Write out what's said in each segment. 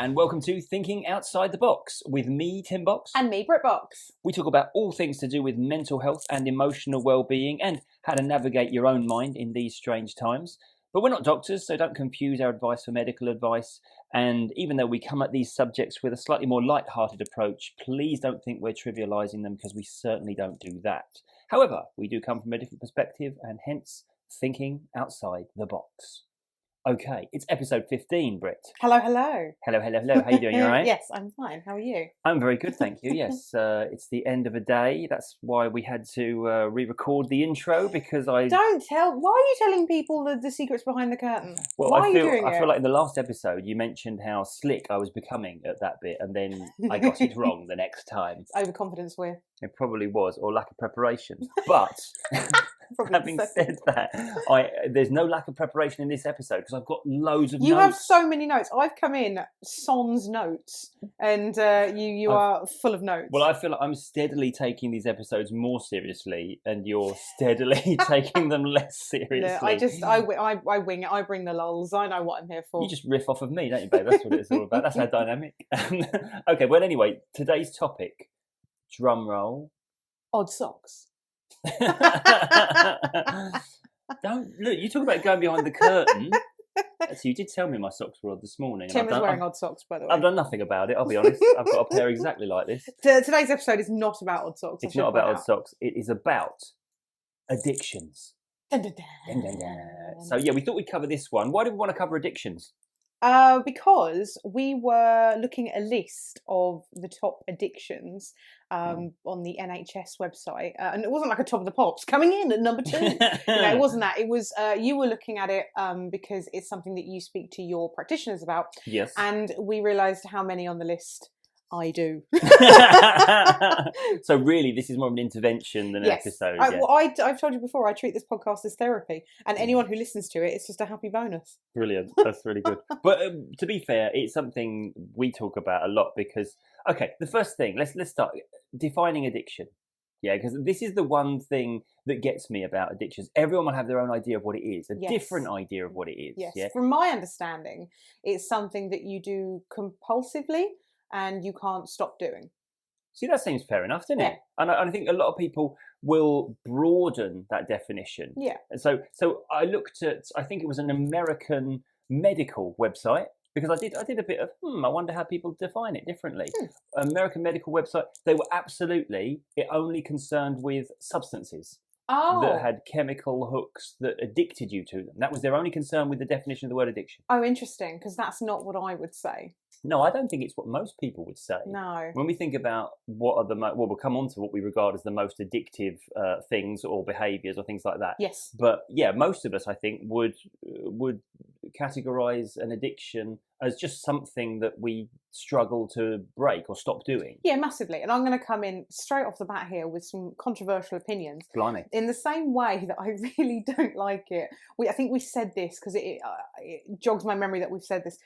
and welcome to Thinking Outside the Box with me, Tim Box. And me, Britt Box. We talk about all things to do with mental health and emotional well-being and how to navigate your own mind in these strange times. But we're not doctors, so don't confuse our advice for medical advice. And even though we come at these subjects with a slightly more light-hearted approach, please don't think we're trivialising them, because we certainly don't do that. However, we do come from a different perspective, and hence thinking outside the box. Okay, it's episode 15, Britt. Hello, hello. Hello. How are you doing? You all right? Yes, I'm fine. How are you? I'm very good, thank you. Yes, it's the end of a day. That's why we had to re-record the intro, because I... Don't tell... Why are you telling people the secrets behind the curtain? Well, why I are you doing I it? feel like in the last episode you mentioned how slick I was becoming at that bit, and then I got it wrong the next time. It's overconfidence with. It probably was, or lack of preparation. But... Having said that, there's no lack of preparation in this episode, because I've got loads of notes. You have so many notes. I've come in sans notes, and you are full of notes. Well, I feel like I'm steadily taking these episodes more seriously, and you're steadily taking them less seriously. I wing it. I bring the lulls. I know what I'm here for. You just riff off of me, don't you, babe? That's what it's all about. That's our dynamic. Okay, well, anyway, today's topic, drum roll. Odd socks. Don't look. You talk about going behind the curtain. So you did tell me my socks were odd this morning. Tim is wearing odd socks, by the way. I've done nothing about it, I'll be honest. I've got a pair exactly like this. Today's episode is not about odd socks. It's not about odd socks. It is about addictions. Dun, dun, dun. Dun, dun, dun. So yeah, we thought we'd cover this one. Why did we want to cover addictions? Because we were looking at a list of the top addictions on the NHS website, and it wasn't like a top of the pops coming in at number 2. It wasn't that. It was you were looking at it because it's something that you speak to your practitioners about. Yes. And we realised how many on the list I do. So really, this is more of an intervention than an episode. Well, I've told you before, I treat this podcast as therapy, and anyone who listens to it, it's just a happy bonus. Brilliant. That's really good. But to be fair, it's something we talk about a lot because, okay, the first thing, let's start defining addiction. Yeah, because this is the one thing that gets me about addictions. Everyone will have their own idea of what it is, a different idea of what it is. Yes. Yeah? From my understanding, it's something that you do compulsively and you can't stop doing. See, that seems fair enough, doesn't it? And I think a lot of people will broaden that definition. Yeah. And so I looked at, I think it was an American medical website, because I did a bit of, I wonder how people define it differently. American medical website, they were absolutely only concerned with substances. That had chemical hooks that addicted you to them. That was their only concern with the definition of the word addiction. Oh, interesting, because that's not what I would say. No, I don't think it's what most people would say. No. When we think about what are we'll come on to what we regard as the most addictive things or behaviours or things like that. Yes. But yeah, most of us, I think, would categorise an addiction as just something that we struggle to break or stop doing. Yeah, massively. And I'm going to come in straight off the bat here with some controversial opinions. Blimey. In the same way that I really don't like it. I think we said this because it jogs my memory that we've said this.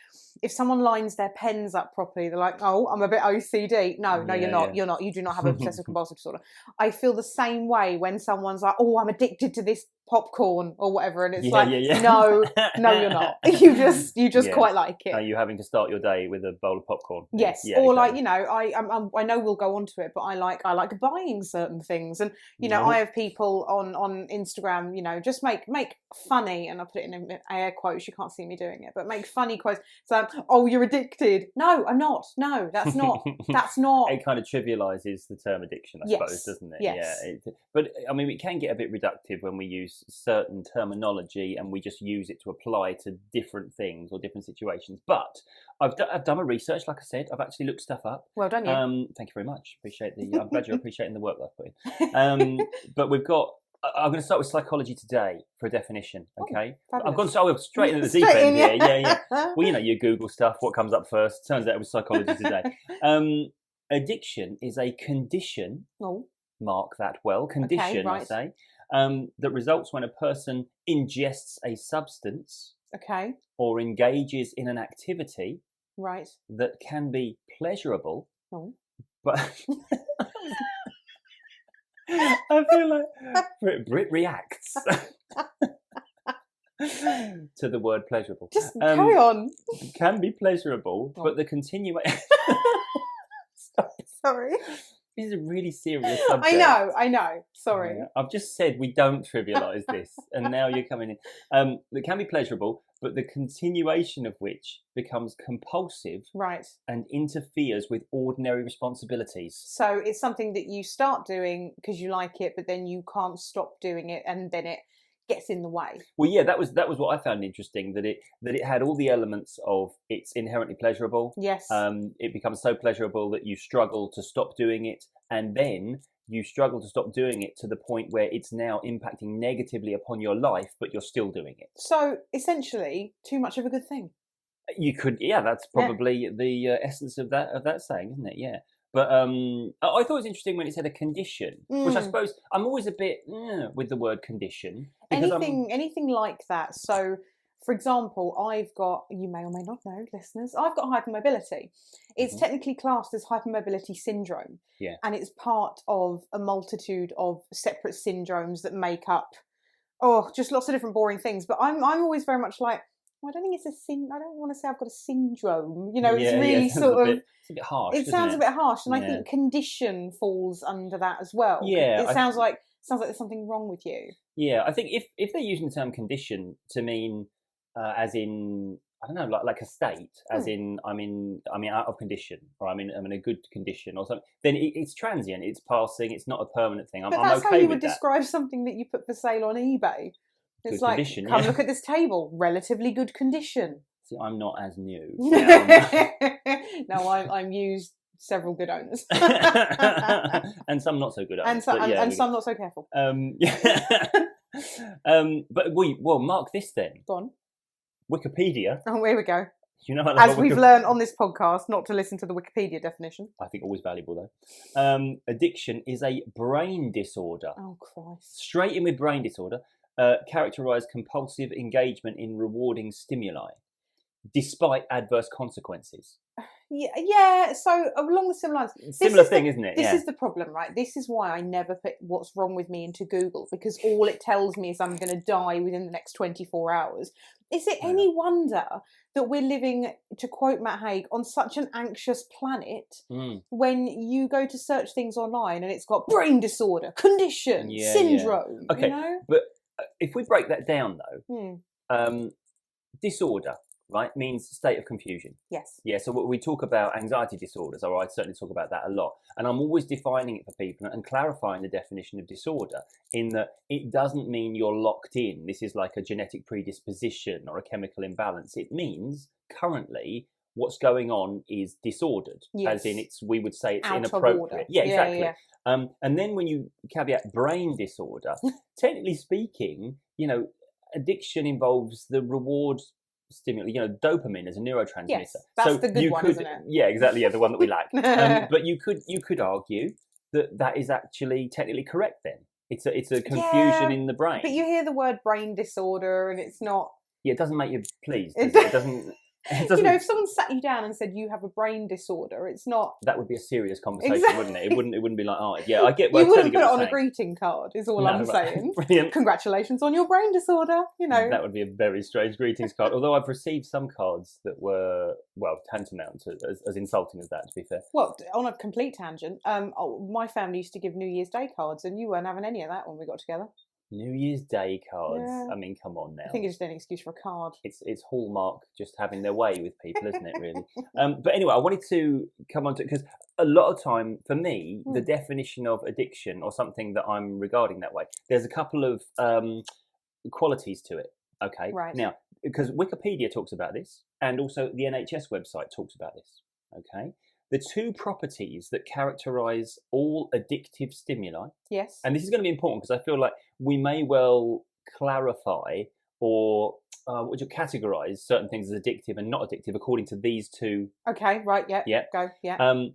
If someone lines their pens up properly, they're like, oh, I'm a bit OCD. No, you're not. You're not. You do not have obsessive compulsive disorder. I feel the same way when someone's like, oh, I'm addicted to this popcorn or whatever, and it's no, you're not. You just quite like it. Are you having to start your day with a bowl of popcorn? Yes, or exactly. I know we'll go on to it, but I like buying certain things, and I have people on Instagram, just make funny, and I put it in air quotes. You can't see me doing it, but make funny quotes. So, oh, you're addicted. No, I'm not. No, that's not. That's not. It kind of trivialises the term addiction, I suppose, doesn't it? Yes. Yeah. But I mean, it can get a bit reductive when we use certain terminology and we just use it to apply to different things or different situations. But I've done my research, like I said. I've actually looked stuff up. Well done, you. Thank you very much. I'm glad you're appreciating the work that I've put in. But I'm going to start with Psychology Today for a definition, okay? I've gone straight into the deep end here. Yeah. Well, you Google stuff, what comes up first? Turns out it was Psychology Today. Addiction is a condition, mark that well, condition, I say, that results when a person ingests a substance or engages in an activity that can be pleasurable, but... I feel like Britt reacts. to the word pleasurable. Just carry on. Can be pleasurable, but the continuation. Sorry. This is a really serious subject. I know. Sorry. I've just said we don't trivialise this, and now you're coming in. That can be pleasurable, but the continuation of which becomes compulsive, right, and interferes with ordinary responsibilities. So it's something that you start doing because you like it, but then you can't stop doing it, and then it gets in the way. Well, yeah, that was what I found interesting, that it had all the elements of it's inherently pleasurable. Yes. It becomes so pleasurable that you struggle to stop doing it, and then you struggle to stop doing it to the point where it's now impacting negatively upon your life, but you're still doing it. So essentially, too much of a good thing. You could, yeah, that's probably the essence of that saying, isn't it? Yeah. But I thought it was interesting when it said a condition, which I suppose I'm always a bit with the word condition. Anything like that. So, for example, I've got, you may or may not know, listeners, I've got hypermobility. It's technically classed as hypermobility syndrome. Yeah. And it's part of a multitude of separate syndromes that make up, just lots of different boring things. But I'm always very much like, I don't think it's I don't want to say I've got a syndrome. You know, it's really sort of... It's a bit harsh. It sounds a bit harsh, and I think condition falls under that as well. Yeah. It sounds like there's something wrong with you. Yeah, I think if they're using the term condition to mean as in, I don't know, like a state, as in I'm out of condition, or I'm in a good condition or something, then it's transient, it's passing, it's not a permanent thing. But that's how you would describe something that you put for sale on eBay. It's like, condition, come look at this table, relatively good condition. See, I'm not as new. No, I'm used several good owners. And some not so good owners. And some not so careful. But mark this then. Go on. Wikipedia. Oh, here we go. You know, as we've learned on this podcast, not to listen to the Wikipedia definition. I think always valuable though. Addiction is a brain disorder. Oh, Christ. Straight in with brain disorder. Characterised compulsive engagement in rewarding stimuli, despite adverse consequences. Yeah. So along the similar lines, similar thing, isn't it? This is the problem, right? This is why I never put what's wrong with me into Google, because all it tells me is I'm going to die within the next 24 hours. Is it any wonder that we're living, to quote Matt Haig, on such an anxious planet when you go to search things online and it's got brain disorder, condition, syndrome? Okay, you know? But if we break that down though, disorder, right, means state of confusion. Yes. Yeah, so we talk about anxiety disorders, or I certainly talk about that a lot. And I'm always defining it for people and clarifying the definition of disorder, in that it doesn't mean you're locked in. This is like a genetic predisposition or a chemical imbalance. It means currently what's going on is disordered, as in we would say it's inappropriate. Yeah, exactly. Yeah. And then when you caveat brain disorder, technically speaking, you know, addiction involves the reward stimulus, you know, dopamine as a neurotransmitter. Yes, that's the good one, isn't it? Yeah, exactly. Yeah, the one that we like. But you could argue that is actually technically correct. Then it's a confusion in the brain. But you hear the word brain disorder, and it's not. Yeah, it doesn't make you pleased. It doesn't. You know, if someone sat you down and said you have a brain disorder, it's not. That would be a serious conversation, wouldn't it? It wouldn't be like, oh, yeah, I get. You wouldn't put it on a greeting card. Is all I'm saying. Brilliant. Congratulations on your brain disorder. You know, that would be a very strange greetings card. Although I've received some cards that were tantamount to as insulting as that. To be fair. Well, on a complete tangent, my family used to give New Year's Day cards, and you weren't having any of that when we got together. New Year's Day cards. Yeah. I mean, come on now. I think it's just an excuse for a card. It's Hallmark just having their way with people, isn't it, really? But anyway, I wanted to come on to, because a lot of time, for me, the definition of addiction, or something that I'm regarding that way, there's a couple of qualities to it, okay? Right. Now, because Wikipedia talks about this, and also the NHS website talks about this, okay? The two properties that characterise all addictive stimuli. Yes. And this is going to be important, because I feel like we may well clarify or would you categorise certain things as addictive and not addictive according to these two. Okay, right, yeah. Go, yeah.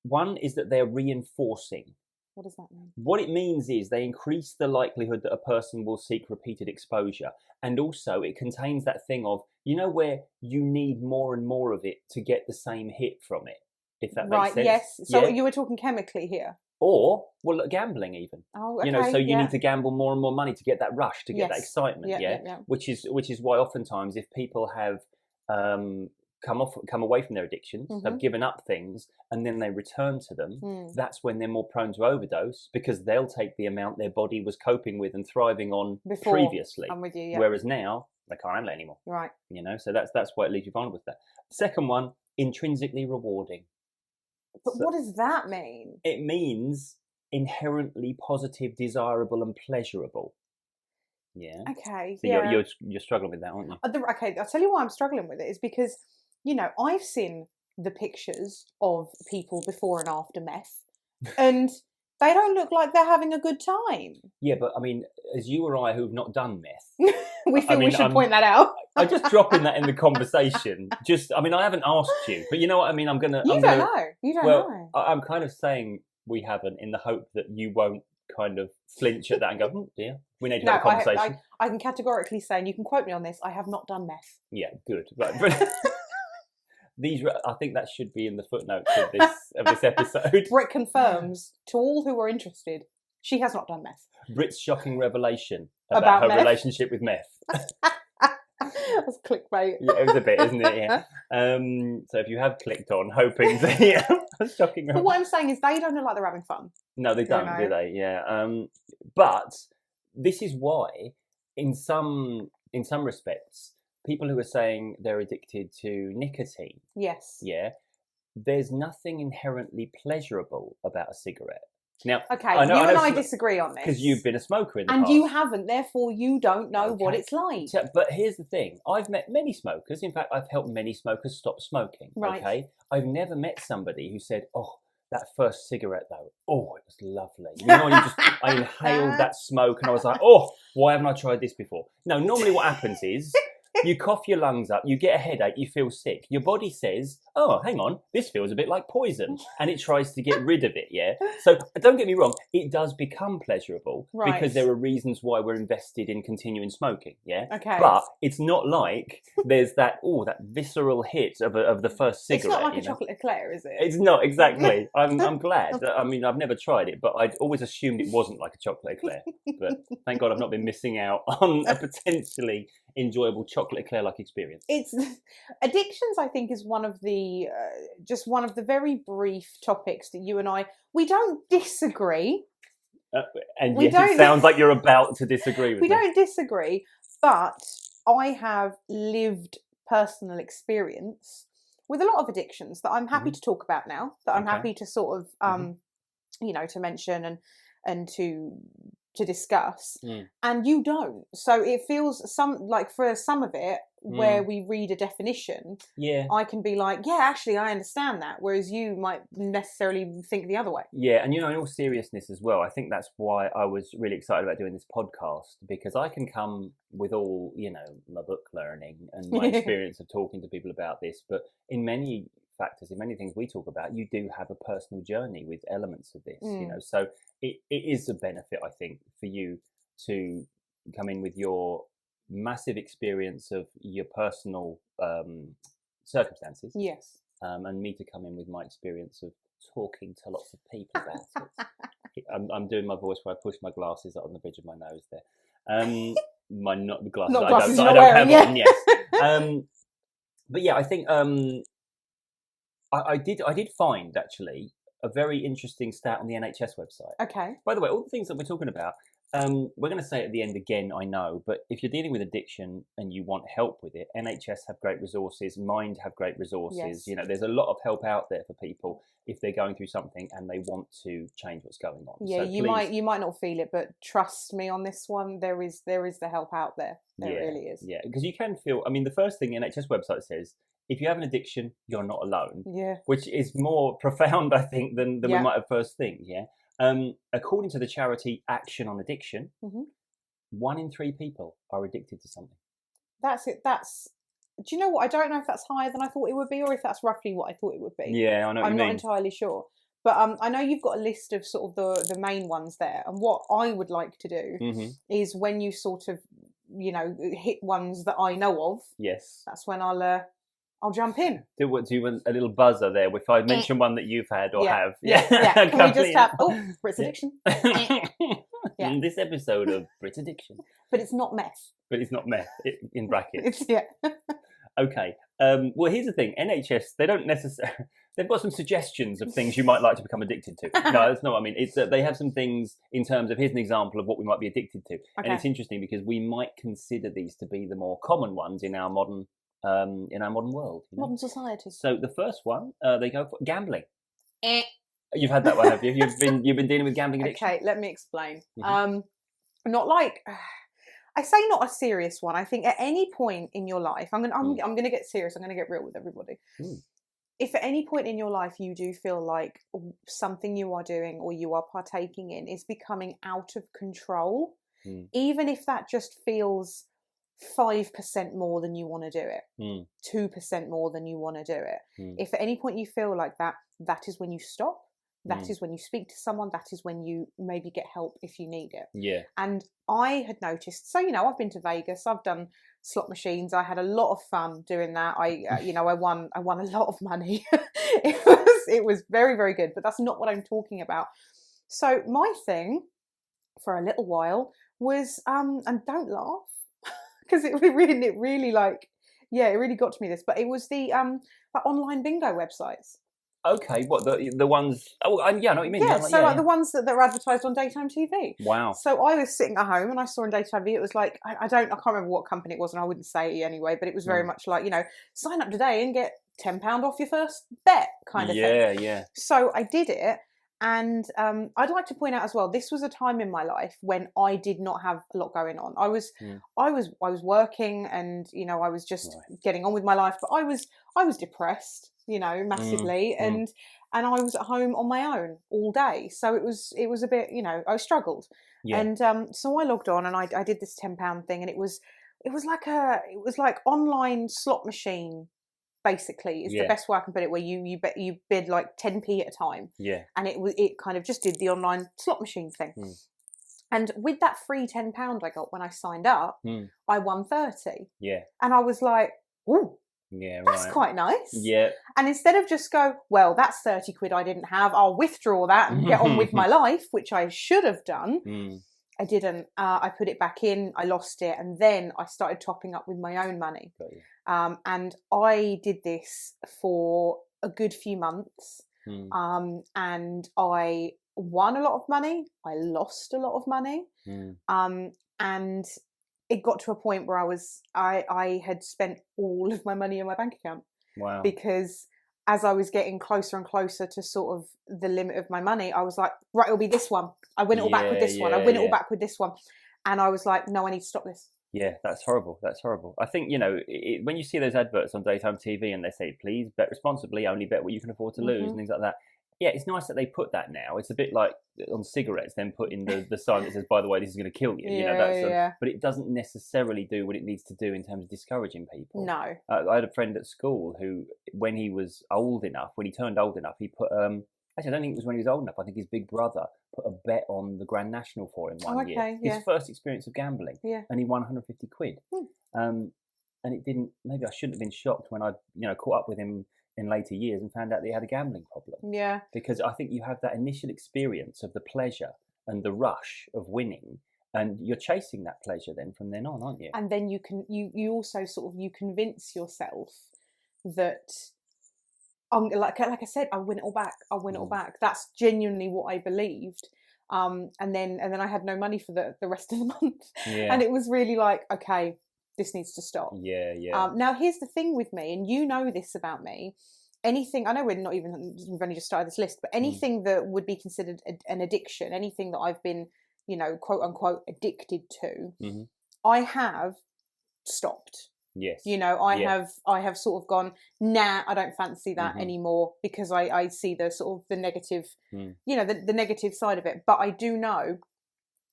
One is that they're reinforcing. What does that mean? What it means is they increase the likelihood that a person will seek repeated exposure. And also it contains that thing of, you know, where you need more and more of it to get the same hit from it, if that makes sense. Right, yes. So you were talking chemically here. Or, well, look, gambling even. Oh, okay, you know, so you need to gamble more and more money to get that rush, to get that excitement, yeah. Which is why oftentimes if people have come away from their addictions, have given up things, and then they return to them, that's when they're more prone to overdose, because they'll take the amount their body was coping with and thriving on previously. I'm with you, Whereas now they can't handle it anymore. Right. You know, so that's why it leaves you vulnerable to that. Second one, intrinsically rewarding. But what does that mean? It means inherently positive, desirable, and pleasurable. Yeah. Okay. So you're struggling with that, aren't you? Okay. I'll tell you why I'm struggling with it is because, you know, I've seen the pictures of people before and after meth, and they don't look like they're having a good time. Yeah, but I mean, as you or I who've not done meth, we should point that out. I'm just dropping that in the conversation. I mean, I haven't asked you, but you know what I mean? You don't know. I'm kind of saying we haven't, in the hope that you won't kind of flinch at that and go, yeah, we need to have a conversation. I can categorically say, and you can quote me on this, I have not done meth. Yeah, good. Right. I think that should be in the footnotes of this episode. Britt confirms to all who are interested, she has not done meth. Britt's shocking revelation about her relationship with meth. That's clickbait. Yeah, it was a bit, isn't it? Yeah. So if you have clicked on, hoping to hear shocking. But what I'm saying is, they don't look like they're having fun. No, they don't, do they? Yeah. But this is why, in some respects, people who are saying they're addicted to nicotine. Yes. Yeah. There's nothing inherently pleasurable about a cigarette. Now, okay, you and I disagree on this. Because you've been a smoker in the past. And you haven't, therefore you don't know what it's like. So, but here's the thing. I've met many smokers. In fact, I've helped many smokers stop smoking. Right. Okay? I've never met somebody who said, oh, that first cigarette though, oh, it was lovely. You know, I inhaled that smoke and I was like, oh, why haven't I tried this before? No, normally what happens is, you cough your lungs up, you get a headache, you feel sick. Your body says, oh, hang on, this feels a bit like poison. And it tries to get rid of it, yeah? So don't get me wrong, it does become pleasurable because there are reasons why we're invested in continuing smoking, yeah? Okay. But it's not like there's that visceral hit of the first cigarette. It's not like a chocolate eclair, is it? It's not, exactly. I'm glad. I mean, I've never tried it, but I'd always assumed it wasn't like a chocolate eclair. But thank God I've not been missing out on a potentially enjoyable chocolate eclair-like experience. It's addictions, I think, is one of the very brief topics that you and we don't disagree. And yet it sounds like you're about to disagree with me. We don't disagree, but I have lived personal experience with a lot of addictions that I'm happy to talk about now, that I'm happy to sort of, to mention and to discuss, and you don't. So it feels for some of it, where we read a definition, I can be like, yeah, actually, I understand that, whereas you might necessarily think the other way. Yeah, and in all seriousness as well, I think that's why I was really excited about doing this podcast, because I can come with all, my book learning and my experience of talking to people about this, but in many factors, in many things we talk about, you do have a personal journey with elements of this, so it is a benefit, I think, for you to come in with your massive experience of your personal circumstances, and me to come in with my experience of talking to lots of people about it. I'm doing my voice where I push my glasses up on the bridge of my nose there. Not the glasses I don't have on, yes. But yeah, I think I did find actually a very interesting stat on the NHS website. Okay. By the way, all the things that we're talking about, we're going to say at the end again, I know, but if you're dealing with addiction and you want help with it, NHS have great resources, Mind have great resources. Yes. There's a lot of help out there for people if they're going through something and they want to change what's going on. Yeah, so you might not feel it, but trust me on this one, there is the help out there. There really is. Yeah, because you can feel, the first thing the NHS website says, if you have an addiction, you're not alone. Yeah. Which is more profound, I think, than we might have first think. Yeah. According to the charity Action on Addiction, 1 in 3 people are addicted to something. That's it. Do you know what? I don't know if that's higher than I thought it would be, or if that's roughly what I thought it would be. Yeah, I know what you mean. I'm not entirely sure. But I know you've got a list of sort of the main ones there. And what I would like to do is when you sort of, hit ones that I know of. Yes. That's when I'll I'll jump in. Do you want a little buzzer there if I mention one that you've had or have? Yeah. Can we just have Britt's addiction? In this episode of Britt's addiction. But it's not meth. But it's not meth, in brackets. Yeah. Okay. Well, here's the thing. NHS, they don't necessarily... They've got some suggestions of things you might like to become addicted to. No, that's not what I mean. It's that they have some things in terms of, here's an example of what we might be addicted to. Okay. And it's interesting because we might consider these to be the more common ones in our modern world. You know? Modern society. So the first one, they go for gambling. You've had that one, have you? You've been dealing with gambling addiction? Okay, let me explain. Not like... I say not a serious one. I think at any point in your life, I'm gonna get serious. I'm gonna get real with everybody. If at any point in your life you do feel like something you are doing or you are partaking in is becoming out of control, even if that just feels 5% more than you want to do it, 2% more than you want to do it. If at any point you feel like that, that is when you stop. That is when you speak to someone. That is when you maybe get help if you need it. Yeah. And I had noticed, so, I've been to Vegas. I've done slot machines. I had a lot of fun doing that. I won a lot of money. It was very, very good, but that's not what I'm talking about. So my thing for a little while was, and don't laugh, because it really got to me this, but it was the online bingo websites. Okay, what the ones? Oh, yeah, I know what you mean. Yeah, the ones that are advertised on daytime TV. Wow. So I was sitting at home and I saw on daytime TV. It was like I can't remember what company it was, and I wouldn't say it anyway. But it was very much like sign up today and get £10 off your first bet kind of thing. Yeah. So I did it, and I'd like to point out as well. This was a time in my life when I did not have a lot going on. I was working, and I was just getting on with my life, but I was depressed. Massively, and I was at home on my own all day, so it was a bit, I struggled, and so I logged on and I did this £10 thing, and it was like online slot machine, basically, is the best way I can put it, where you bid like 10p at a time, and it kind of just did the online slot machine thing, and with that free £10 I got when I signed up, I won 30, and I was like, ooh. Yeah, right. That's quite nice. Yeah. And instead of just go, well, that's 30 quid I didn't have, I'll withdraw that and get on with my life, which I should have done. I didn't. I put it back in, I lost it, and then I started topping up with my own money. And I did this for a good few months. And I won a lot of money. I lost a lot of money. And it got to a point where I had spent all of my money in my bank account. Wow. Because as I was getting closer and closer to sort of the limit of my money, I was like, right, it'll be this one. I win it all back with this one. I win it all back with this one. And I was like, no, I need to stop this. Yeah, that's horrible. That's horrible. I think, when you see those adverts on daytime TV and they say, please bet responsibly, only bet what you can afford to lose and things like that. Yeah, it's nice that they put that now. It's a bit like on cigarettes, then put in the sign that says, by the way, this is going to kill you. But it doesn't necessarily do what it needs to do in terms of discouraging people. No. I had a friend at school who, when he was old enough, when he turned old enough, he put, actually, I don't think it was when he was old enough. I think his big brother put a bet on the Grand National for him one year. His first experience of gambling. Yeah. And he won 150 quid. And it didn't, maybe I shouldn't have been shocked when I, caught up with him in later years and found out that he had a gambling problem. Yeah. Because I think you have that initial experience of the pleasure and the rush of winning, and you're chasing that pleasure then from then on, aren't you? And then you also sort of, you convince yourself that, like I said, I'll win it all back. I'll win it all back. That's genuinely what I believed. And then I had no money for the rest of the month. Yeah. And it was really like, okay, this needs to stop. Yeah. Now, here's the thing with me, and you know this about me. Anything, I know we've only just started this list, but anything that would be considered an addiction, anything that I've been, quote unquote, addicted to, I have stopped. Yes. I have sort of gone, nah, I don't fancy that anymore, because I see the sort of the negative, the negative side of it. But I do know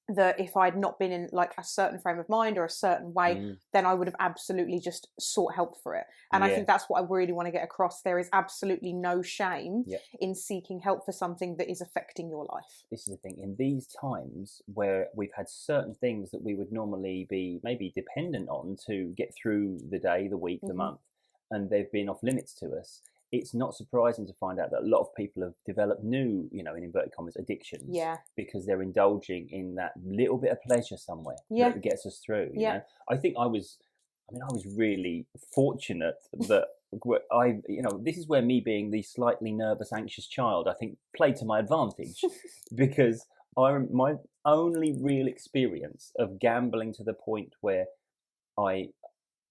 that if I'd not been in like a certain frame of mind or a certain way, then I would have absolutely just sought help for it. And I think that's what I really want to get across. There is absolutely no shame in seeking help for something that is affecting your life. This is the thing. In these times where we've had certain things that we would normally be maybe dependent on to get through the day, the week, the month, and they've been off limits to us, it's not surprising to find out that a lot of people have developed new, in inverted commas, addictions. Yeah. Because they're indulging in that little bit of pleasure somewhere that gets us through. You know? I think I was really fortunate that this is where me being the slightly nervous, anxious child, I think, played to my advantage because my only real experience of gambling to the point where I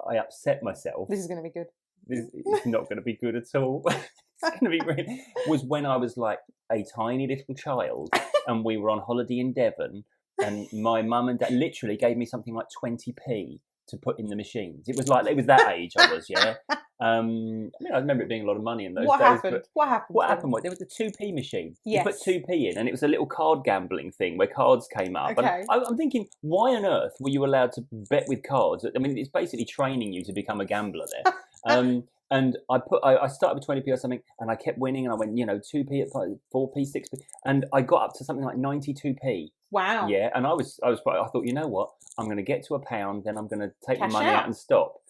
upset myself. This is going to be good. It's not going to be good at all. It's going to be really. Was when I was like a tiny little child and we were on holiday in Devon, and my mum and dad literally gave me something like 20p to put in the machines. It was that age I was, yeah. I remember it being a lot of money in those days. What happened? There was a 2p machine. Yes. You put 2p in, and it was a little card gambling thing where cards came up. Okay. And I'm thinking, why on earth were you allowed to bet with cards? I mean, it's basically training you to become a gambler there. And I started with 20p or something, and I kept winning, and I went, 2p at 4p, 6p, and I got up to something like 92p. Wow. Yeah, and I thought, you know what? I'm going to get to £1, then I'm going to take the money out and stop.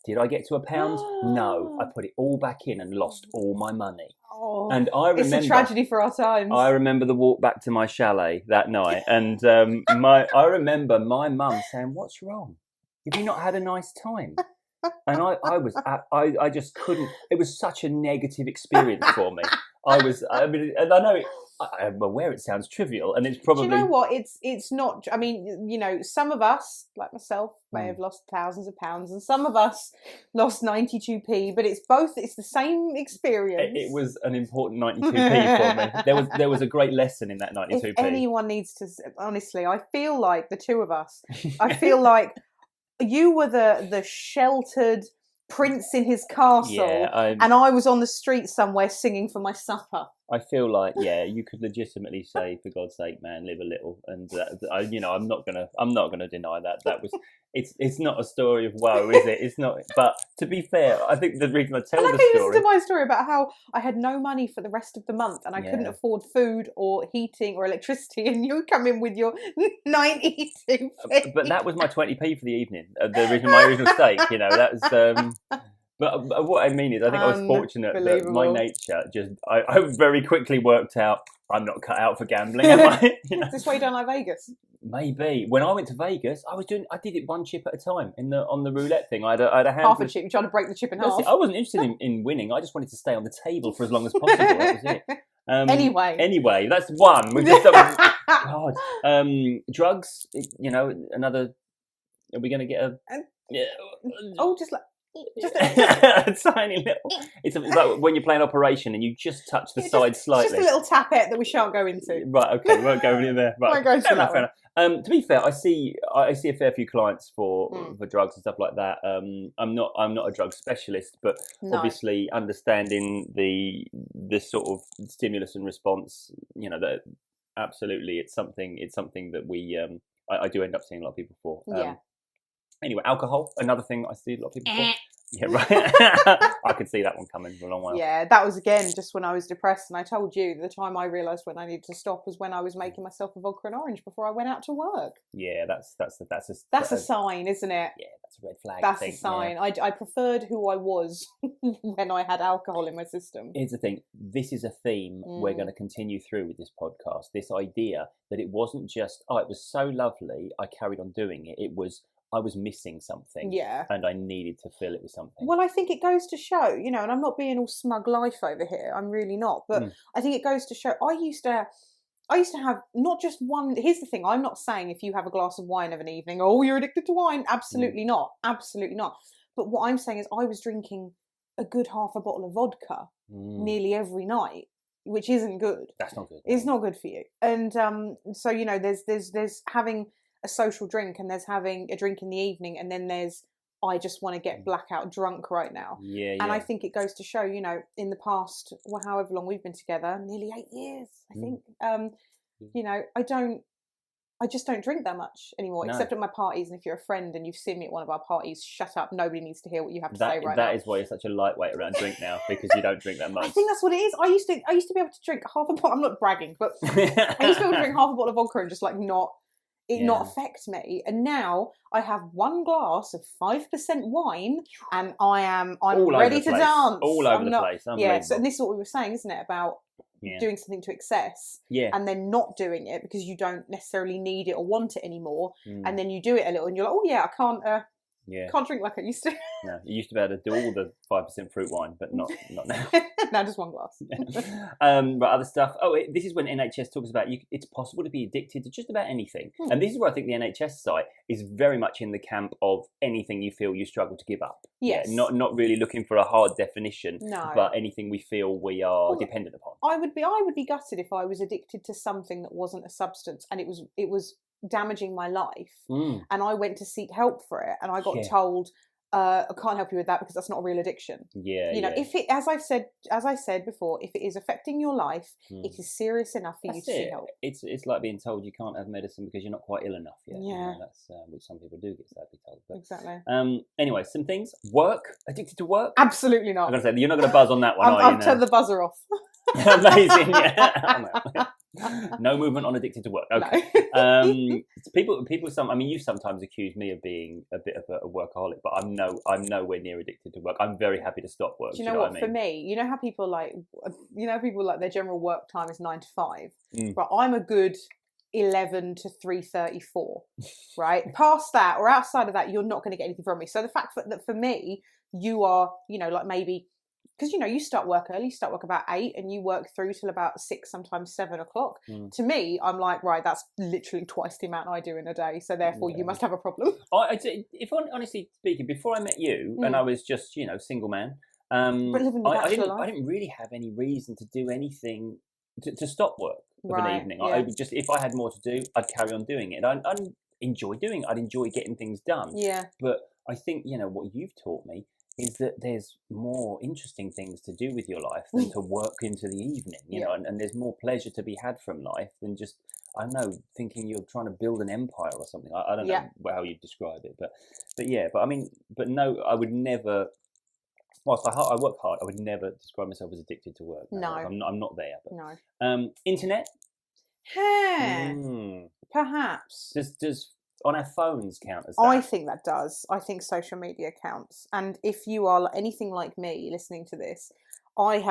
Did I get to £1? No, I put it all back in and lost all my money. Oh, and I remember, it's a tragedy for our times. I remember the walk back to my chalet that night, and I remember my mum saying, "What's wrong? Have you not had a nice time?" And I just couldn't. It was such a negative experience for me. And I know I'm aware it sounds trivial, and it's probably. Do you know what? It's not. I mean, some of us, like myself, may have lost thousands of pounds, and some of us lost 92p. But it's both. It's the same experience. It was an important 92p for me. There was a great lesson in that 92p. If anyone needs to, honestly, I feel like the two of us. I feel like you were the sheltered prince in his castle, and I was on the street somewhere singing for my supper. I feel like, you could legitimately say, for God's sake, man, live a little. And I'm not gonna deny that. That was, it's not a story of woe, is it? It's not. But to be fair, I think the reason I tell the story. Listen to my story about how I had no money for the rest of the month, and I couldn't afford food or heating or electricity, and you come in with your 92p. But that was my 20p for the evening. My original stake. That was. But what I mean is, I think I was fortunate that my nature I very quickly worked out I'm not cut out for gambling. Am I? Is this why you don't like Vegas? Maybe. When I went to Vegas, I did it one chip at a time on the roulette thing. I had a handful. Half a chip. You're trying to break the chip in half. I wasn't interested in winning. I just wanted to stay on the table for as long as possible. That was it. Anyway, that's one. We've just done. God. Drugs. Another. Are we going to get a? Just like. Just a tiny little. It's like when you're playing Operation and you just touch the side slightly. Just a little tappet that we shan't go into. Right. Okay. We won't go in there. Right. Won't go into that one. To be fair, I see a fair few clients for drugs and stuff like that. I'm not a drug specialist, but obviously understanding the sort of stimulus and response. That absolutely it's something that we I do end up seeing a lot of people for. Anyway, alcohol, another thing I see a lot of people for. Yeah, right. I could see that one coming for a long while. Yeah, that was again just when I was depressed, and I told you the time I realised when I needed to stop was when I was making myself a vodka and orange before I went out to work. Yeah, that's a sign, isn't it? Yeah, that's a red flag. That's a sign. Yeah. I preferred who I was when I had alcohol in my system. Here's the thing. This is a theme we're going to continue through with this podcast. This idea that it wasn't just it was so lovely, I carried on doing it. It was. I was missing something, and I needed to fill it with something. Well, I think it goes to show, and I'm not being all smug life over here. I'm really not. But I think it goes to show. I used to have not just one. Here's the thing. I'm not saying if you have a glass of wine of an evening, you're addicted to wine. Absolutely not. Absolutely not. But what I'm saying is, I was drinking a good half a bottle of vodka nearly every night, which isn't good. That's not good. It's not good for you. And so there's having a social drink, and there's having a drink in the evening, and then there's I just want to get blackout drunk right now. And I think it goes to show, in the past, however long we've been together, nearly 8 years, I think. I just don't drink that much anymore, except at my parties. And if you're a friend and you've seen me at one of our parties, shut up. Nobody needs to hear what you have to say right now. That is why you're such a lightweight around drink now, because you don't drink that much. I think that's what it is. I used to be able to drink half a bottle. I'm not bragging, but I used to be able to drink half a bottle of vodka and just not it not affect me. And now I have one glass of 5% wine, and I'm ready to dance. All over the place. Yeah. So this is what we were saying, isn't it? About doing something to excess, and then not doing it because you don't necessarily need it or want it anymore, and then you do it a little, and you're like, oh yeah, I can't drink like I used to. No, you used to be able to do all the 5% fruit wine, but not now. Now just one glass. But other stuff. This is when NHS talks about it's possible to be addicted to just about anything. And this is where I think the NHS site is very much in the camp of anything you feel you struggle to give up. Yes. Yeah, not really looking for a hard definition, no. but anything we feel we are dependent upon. I would be gutted if I was addicted to something that wasn't a substance and it was damaging my life, and I went to seek help for it, and I got told, I can't help you with that because that's not a real addiction. If it, as I said before, if it is affecting your life, it is serious enough for you to seek help. It's like being told you can't have medicine because you're not quite ill enough yet. Yeah, that's which some people do get sadly told. But, exactly. Anyway, some things. Work. Addicted to work? Absolutely not. I'm gonna say you're not going to buzz on that one. I've turned the buzzer off. Amazing. Yeah. No movement on addicted to work. Okay. No. People. You sometimes accuse me of being a bit of a workaholic, but I'm nowhere near addicted to work. I'm very happy to stop work. Do you know what? I mean? For me, you know how people like their general work time is 9 to 5, but I'm a good 11 to 3:34, right? Past that or outside of that, you're not going to get anything from me. So the fact that for me, you are, like maybe. Because, you start work early, you start work about 8 and you work through till about 6, sometimes 7 o'clock. To me, I'm like, right, that's literally twice the amount I do in a day. So therefore, you must have a problem. If honestly speaking, before I met you and I was just, single man, I didn't really have any reason to do anything to stop work of an evening. Yeah. If I had more to do, I'd carry on doing it. I'd enjoy doing it. I'd enjoy getting things done. Yeah. But I think, what you've taught me is that there's more interesting things to do with your life than to work into the evening, you know, and there's more pleasure to be had from life than just, I don't know, thinking you're trying to build an empire or something. I don't know how you describe it, but no, I would never, whilst I work hard, I would never describe myself as addicted to work. No. I'm not there. But, no. Internet? Perhaps. Does on our phones count as that? I think that does. I think social media counts. And if you are anything like me listening to this, I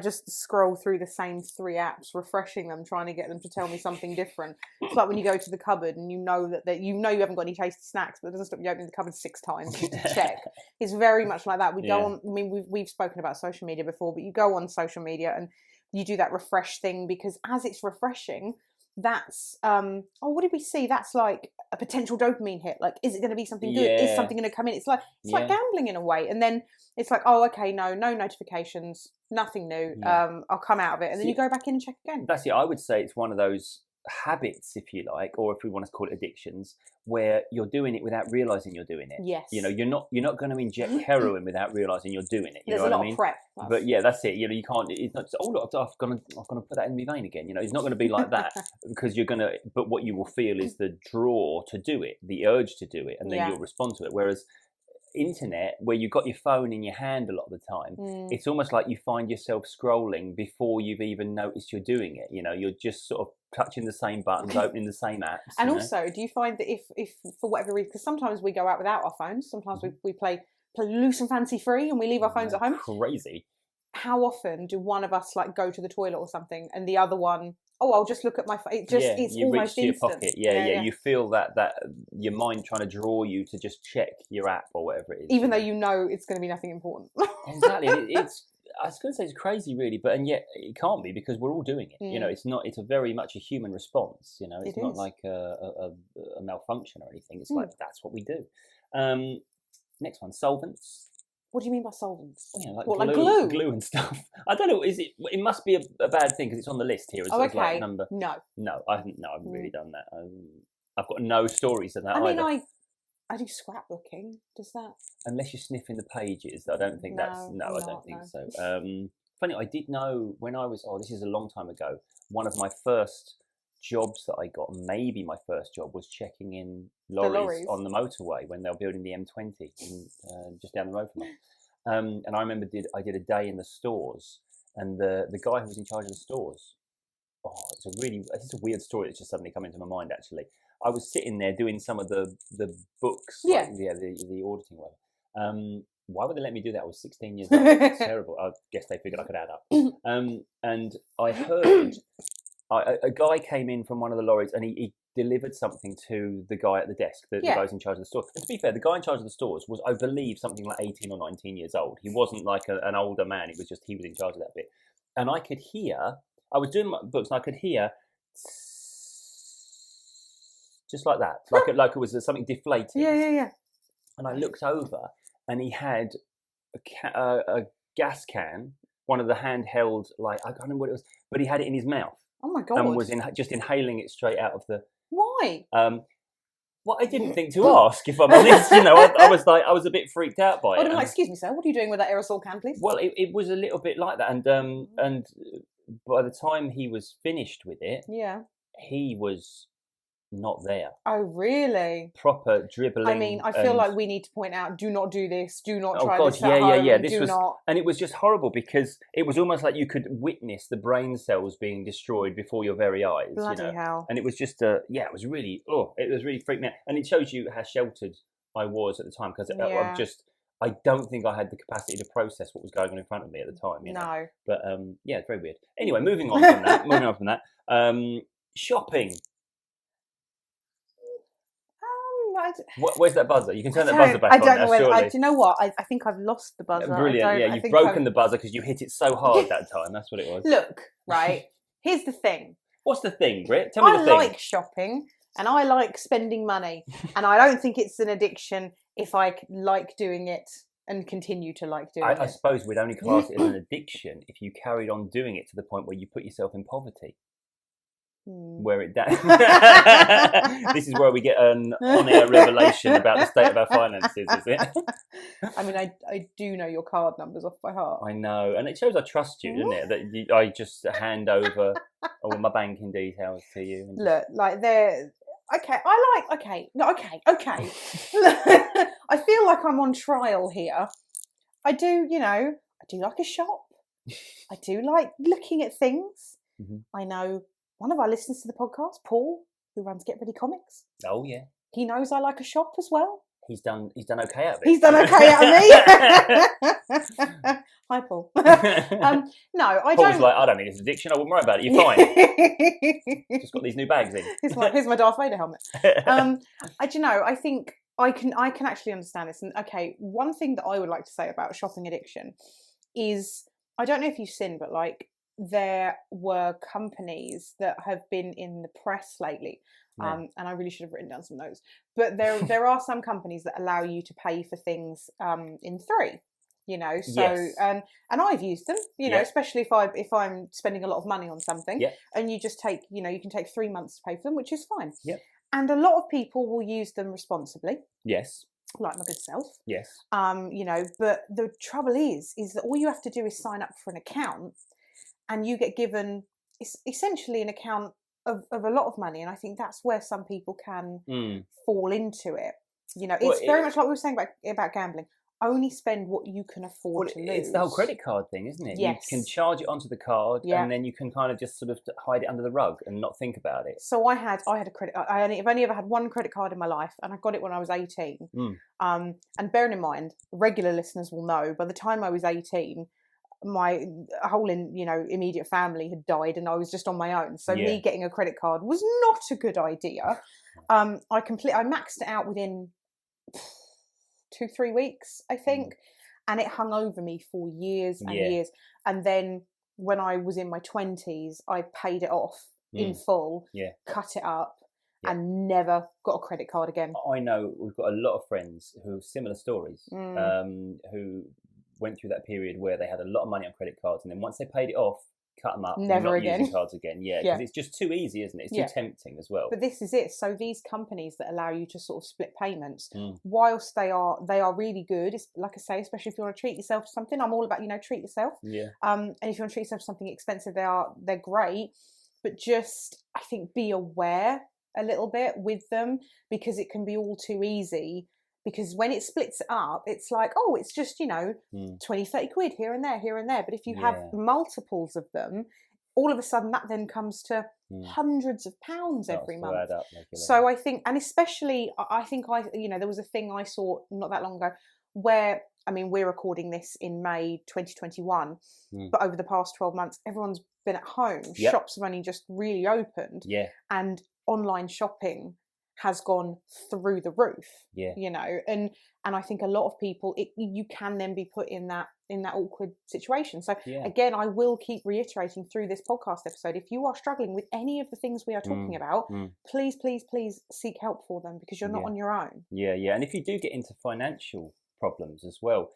just scroll through the same 3 apps, refreshing them, trying to get them to tell me something different. It's like when you go to the cupboard and you know that you haven't got any tasty snacks, but it doesn't stop you opening the cupboard 6 times just to check. It's very much like that. We go on. I mean, we've spoken about social media before, but you go on social media and you do that refresh thing because as it's refreshing, that's what did we see? That's like a potential dopamine hit. Like, is it going to be something good? Is something going to come in? It's like gambling in a way. And then it's like, oh, okay, no notifications, nothing new. I'll come out of it, and then you go back in and check again. That's it. I would say it's one of those habits, if you like, or if we want to call it addictions, where you're doing it without realizing you're doing it. Yes. You're not going to inject heroin without realizing you're doing it. There's a lot of prep. But that's it. You can't. It's not just, look, I'm going to put that in my vein again. It's not going to be like that because you're going to. But what you will feel is the draw to do it, the urge to do it, and then you'll respond to it. Whereas internet, where you've got your phone in your hand a lot of the time, it's almost like you find yourself scrolling before you've even noticed you're doing it. You're just sort of touching the same buttons, opening the same apps. And also, do you find that if for whatever reason, because sometimes we go out without our phones, sometimes we play loose and fancy free and we leave our phones at home. Crazy. How often do one of us like go to the toilet or something and the other one, I'll just look at my phone. It's you almost reach instant. Your pocket. Yeah. You feel that your mind trying to draw you to just check your app or whatever it is. Even though you know it's going to be nothing important. Exactly. I was going to say it's crazy, really, and yet it can't be because we're all doing it. It's a very much a human response. It's not like a malfunction or anything. It's like that's what we do. Next one, solvents. What do you mean by solvents? Like glue? Glue and stuff. I don't know. Is it? It must be a bad thing because it's on the list here. As like number. No, I haven't. No, I haven't really done that. I've got no stories of that. I mean, either. I do scrapbooking. Does that? Unless you're sniffing the pages, I don't think that's. No, I don't think so. Funny, I did know when I was. This is a long time ago. One of my first jobs that I got, maybe my first job, was checking in lorries on the motorway when they were building the M20 just down the road from us. And I remember I did a day in the stores, and the guy who was in charge of the stores it's a weird story that's just suddenly come into my mind. Actually, I was sitting there doing some of the books, like, the auditing one. Why would they let me do that? I was 16 years old. It's terrible. I guess they figured I could add up. And I heard a guy came in from one of the lorries, and he delivered something to the guy at the desk, the guy in charge of the store. And to be fair, the guy in charge of the stores was, I believe, something like 18 or 19 years old. He wasn't like an older man. He was in charge of that bit. And I could hear, I was doing my books, and I could hear just like that, like it was something deflating. Yeah. And I looked over, and he had a gas can, one of the handheld, like, I can't remember what it was, but he had it in his mouth. Oh my God. And was just inhaling it straight out of the... Why? Well, I didn't think to ask, if I'm honest. I was a bit freaked out by it. I'm like, excuse me, sir, what are you doing with that aerosol can, please? Well, it was a little bit like that. And by the time he was finished with it, he was not there. Oh, really? Proper dribbling. I mean, I feel like we need to point out, do not do this, do not try this at home, this not. And it was just horrible, because it was almost like you could witness the brain cells being destroyed before your very eyes. Bloody hell. And it was just, it was really freaked me out. And it shows you how sheltered I was at the time, because I don't think I had the capacity to process what was going on in front of me at the time. No. But it's very weird. Anyway, moving on from that. Shopping. Where's that buzzer? You can turn that buzzer back on. I don't know do you know what? I think I've lost the buzzer. Brilliant. Yeah, you've broken the buzzer because you hit it so hard that time. That's what it was. Look, right. Here's the thing. What's the thing, Britt? Tell me the thing. I like shopping, and I like spending money, and I don't think it's an addiction if I like doing it and continue to like doing it. I suppose we'd only class it as an addiction if you carried on doing it to the point where you put yourself in poverty. Where it does. This is where we get an on-air revelation about the state of our finances, is it? I mean, I do know your card numbers off by heart. I know, and it shows I trust you, doesn't it? That I just hand over all my banking details to you. And look, like they're okay. Okay. I feel like I'm on trial here. I do like a shop. I do like looking at things. Mm-hmm. I know. One of our listeners to the podcast, Paul, who runs Get Ready Comics. Oh yeah. He knows I like a shop as well. He's done okay out of it. He's done okay out of me. Hi, Paul. No, I don't. Paul's like, I don't need this addiction. I wouldn't worry about it. You're fine. Just got these new bags in. Here's my Darth Vader helmet. I think I can actually understand this. And okay, one thing that I would like to say about shopping addiction is, I don't know if you've seen, but like, there were companies that have been in the press lately, and I really should have written down some notes, but there are some companies that allow you to pay for things in 3, and I've used them, especially if I'm spending a lot of money on something, and you just take, you can take 3 months to pay for them, which is fine. And a lot of people will use them responsibly. Yes. Like my good self. Yes. But the trouble is that all you have to do is sign up for an account, and you get given essentially an account of a lot of money. And I think that's where some people can fall into it. It's very much like we were saying about gambling. Only spend what you can afford to lose. It's the whole credit card thing, isn't it? Yes. You can charge it onto the card, and then you can kind of just sort of hide it under the rug and not think about it. So I had a credit. I've only ever had one credit card in my life, and I got it when I was 18. And bearing in mind, regular listeners will know, by the time I was 18, my whole immediate family had died, and I was just on my own. So me getting a credit card was not a good idea. I maxed it out within 2-3 weeks, I think, and it hung over me for years and years. And then when I was in my 20s, I paid it off in full, cut it up, and never got a credit card again. I know we've got a lot of friends who have similar stories, who went through that period where they had a lot of money on credit cards, and then once they paid it off, cut them up, never not again. Using cards again. Because it's just too easy, isn't it? It's too tempting as well. But this is it. So these companies that allow you to sort of split payments, whilst they are really good, it's, like I say, especially if you want to treat yourself to something. I'm all about treat yourself. And if you want to treat yourself to something expensive, they're great. But just, I think, be aware a little bit with them, because it can be all too easy. Because when it splits it up, it's like, oh, it's just, 20, 30 quid here and there. But if you have multiples of them, all of a sudden that then comes to hundreds of pounds Starts every to month. add up regularly. So I think, and especially, I think there was a thing I saw not that long ago where, I mean, we're recording this in May 2021, but over the past 12 months, everyone's been at home. Yep. Shops have only just really opened. Yeah. And online shopping has gone through the roof. Yeah. You know, and I think a lot of people, you can then be put in that awkward situation. So again, I will keep reiterating through this podcast episode, if you are struggling with any of the things we are talking about, please seek help for them, because you're not on your own. Yeah. And if you do get into financial problems as well,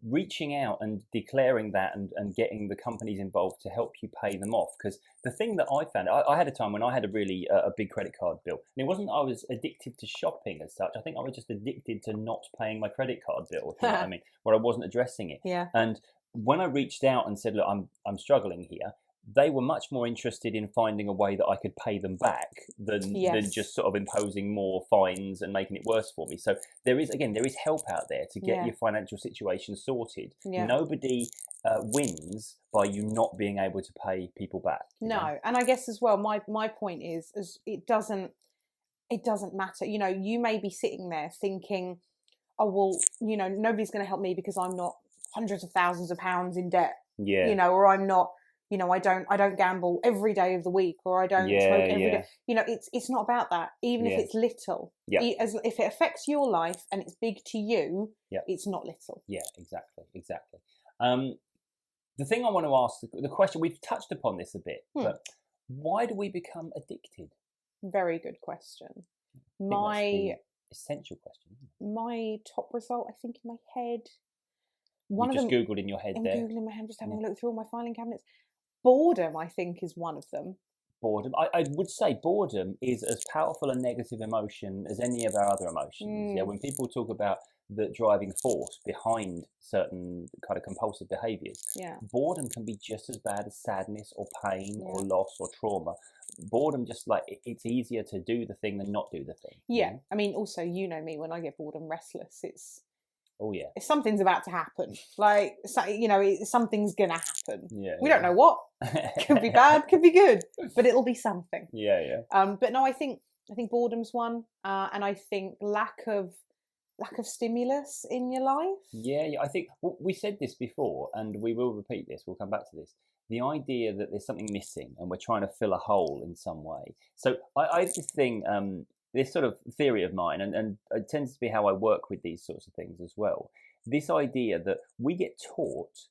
reaching out and declaring that and getting the companies involved to help you pay them off. Because the thing that I found, I had a time when I had a really a big credit card bill, and it wasn't that I was addicted to shopping as such. I think I was just addicted to not paying my credit card bill, if you know what I mean, where I wasn't addressing it. Yeah. And when I reached out and said, look, I'm struggling here, they were much more interested in finding a way that I could pay them back than just sort of imposing more fines and making it worse for me. So there is help out there to get your financial situation sorted. Yeah. Nobody wins by you not being able to pay people back. No, know? And I guess as well, my point is it doesn't matter. You know, you may be sitting there thinking, oh well, you know, nobody's going to help me because I'm not hundreds of thousands of pounds in debt. Yeah. You know, or I'm not. You know, I don't gamble every day of the week, or I don't smoke every day. You know, it's not about that. Even if it's little, if it affects your life and it's big to you, it's not little. Yeah, exactly. The thing I want to ask, the question, we've touched upon this a bit, but why do we become addicted? Very good question. My essential question. My top result, I think, in my head. You just Googled in your head there. I'm Googling my head, just having a look through all my filing cabinets. Boredom, I think, is one of them. Boredom. I would say boredom is as powerful a negative emotion as any of our other emotions. Yeah, when people talk about the driving force behind certain kind of compulsive behaviours, boredom can be just as bad as sadness or pain or loss or trauma. Boredom, just like it's easier to do the thing than not do the thing. Yeah, I mean, also, you know me, when I get bored and restless, it's something's about to happen. Like, you know, something's gonna happen. We don't know what. Could be bad, could be good, but it'll be something. But no, I think boredom's one, and I think lack of stimulus in your life. I think we said this before, and we will repeat this. We'll come back to this. The idea that there's something missing, and we're trying to fill a hole in some way. So I have this thing. This sort of theory of mine, and it tends to be how I work with these sorts of things as well. This idea that we get taught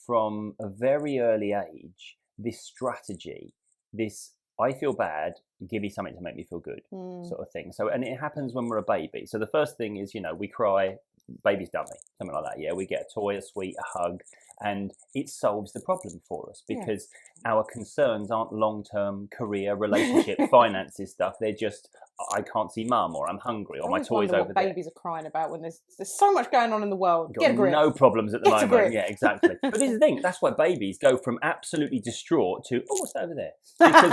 from a very early age, this strategy, this I feel bad, give me something to make me feel good sort of thing. So, and it happens when we're a baby. So the first thing is, you know, we cry, baby's dummy, something like that. Yeah, we get a toy, a sweet, a hug, and it solves the problem for us because our concerns aren't long-term career, relationship, finances stuff. They're just, I can't see mum, or I'm hungry, or my toy's over there. Babies are crying about when there's so much going on in the world. Get a grip. No problems at the moment. Yeah, exactly. But this is the thing. That's why babies go from absolutely distraught to, oh, what's over there? Because